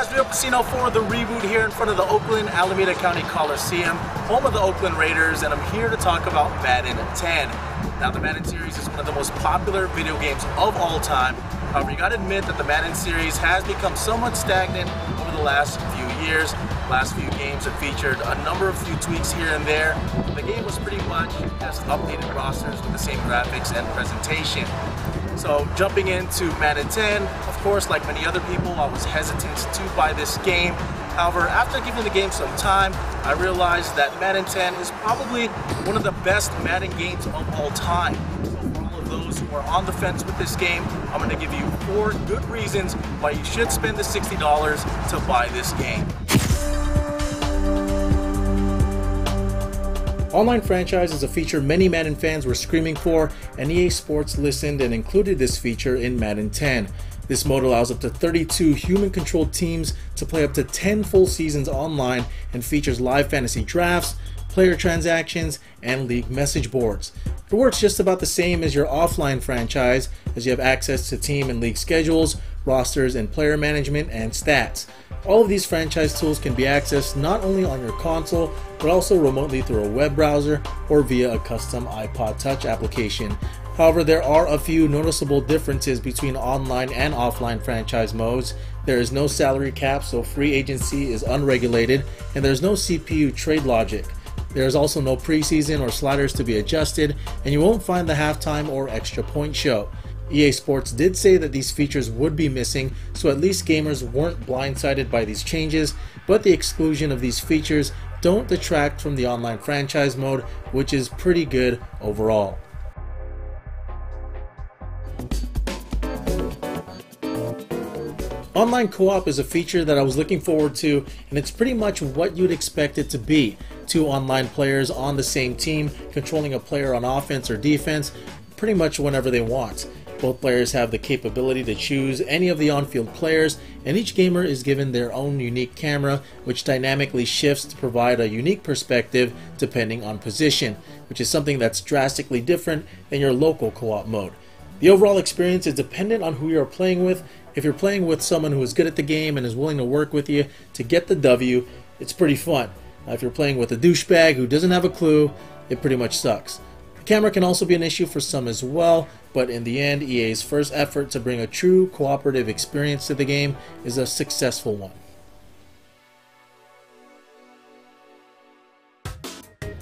guys, Real Casino for the Reboot here in front of the Oakland Alameda County Coliseum, home of the Oakland Raiders, and I'm here to talk about Madden 10. Now, the Madden series is one of the most popular video games of all time. However, you gotta admit that the Madden series has become somewhat stagnant over the last few years. Last few games have featured a number of few tweaks here and there. The game was pretty much just updated rosters with the same graphics and presentation. So jumping into Madden 10, of course, like many other people, I was hesitant to buy this game. However, after giving the game some time, I realized that Madden 10 is probably one of the best Madden games of all time. So for all of those who are on the fence with this game, I'm going to give you 4 good reasons why you should spend the $60 to buy this game. Online franchise is a feature many Madden fans were screaming for, and EA Sports listened and included this feature in Madden 10. This mode allows up to 32 human-controlled teams to play up to 10 full seasons online and features live fantasy drafts, player transactions, and league message boards. It works just about the same as your offline franchise, as you have access to team and league schedules, rosters, and player management and stats. All of these franchise tools can be accessed not only on your console, but also remotely through a web browser or via a custom iPod Touch application. However, there are a few noticeable differences between online and offline franchise modes. There is no salary cap, so free agency is unregulated, and there's no CPU trade logic. There is also no preseason or sliders to be adjusted, and you won't find the halftime or extra point show. EA Sports did say that these features would be missing, so at least gamers weren't blindsided by these changes, but the exclusion of these features don't detract from the online franchise mode, which is pretty good overall. Online co-op is a feature that I was looking forward to, and it's pretty much what you'd expect it to be. 2 online players on the same team, controlling a player on offense or defense, pretty much whenever they want. Both players have the capability to choose any of the on-field players, and each gamer is given their own unique camera, which dynamically shifts to provide a unique perspective depending on position, which is something that's drastically different than your local co-op mode. The overall experience is dependent on who you're playing with. If you're playing with someone who is good at the game and is willing to work with you to get the W, it's pretty fun. Now, if you're playing with a douchebag who doesn't have a clue, it pretty much sucks. The camera can also be an issue for some as well, but in the end, EA's first effort to bring a true cooperative experience to the game is a successful one.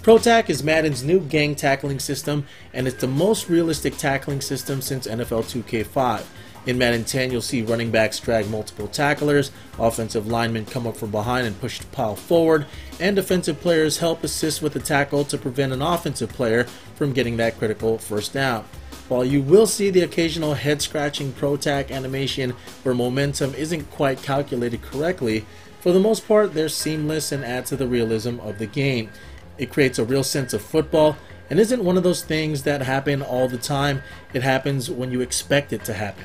Protec is Madden's new gang tackling system, and it's the most realistic tackling system since NFL 2K5. In Madden 10, you'll see running backs drag multiple tacklers, offensive linemen come up from behind and push the pile forward, and defensive players help assist with the tackle to prevent an offensive player from getting that critical first down. While you will see the occasional head-scratching Protec animation where momentum isn't quite calculated correctly, for the most part they're seamless and add to the realism of the game. It creates a real sense of football and isn't one of those things that happen all the time. It happens when you expect it to happen.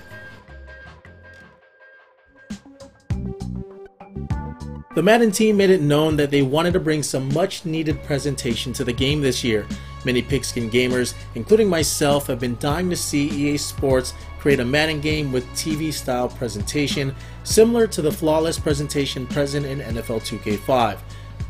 The Madden team made it known that they wanted to bring some much needed presentation to the game this year. Many pigskin gamers, including myself, have been dying to see EA Sports create a Madden game with TV-style presentation, similar to the flawless presentation present in NFL 2K5.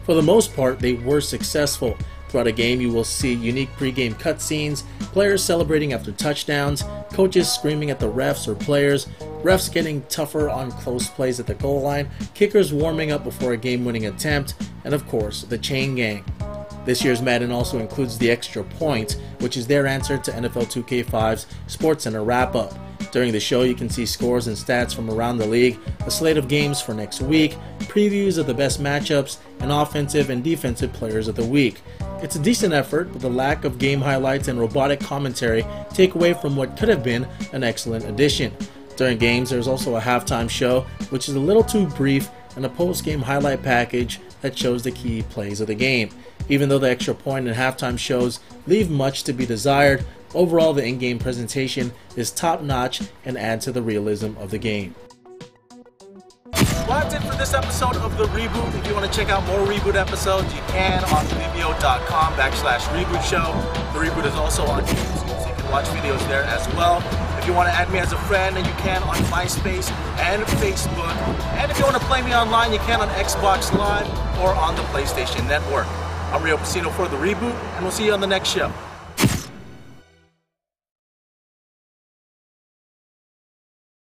For the most part, they were successful. Throughout a game, you will see unique pre-game cutscenes, players celebrating after touchdowns, coaches screaming at the refs or players, refs getting tougher on close plays at the goal line, kickers warming up before a game-winning attempt, and of course, the chain gang. This year's Madden also includes the extra point, which is their answer to NFL 2K5's SportsCenter wrap-up. During the show, you can see scores and stats from around the league, a slate of games for next week, previews of the best matchups, and offensive and defensive players of the week. It's a decent effort, but the lack of game highlights and robotic commentary take away from what could have been an excellent addition. During games, there's also a halftime show, which is a little too brief, and a post-game highlight package that shows the key plays of the game. Even though the extra point and halftime shows leave much to be desired, overall the in-game presentation is top-notch and adds to the realism of the game. Well, that's it for this episode of The Reboot. If you want to check out more Reboot episodes, you can on vimeo.com/Reboot Show. The Reboot is also on YouTube, so you can watch videos there as well. If If you want to add me as a friend, then you can on MySpace and Facebook. And if you want to play me online, you can on Xbox Live or on the PlayStation Network. I'm Rio Pacino for The Reboot, and we'll see you on the next show.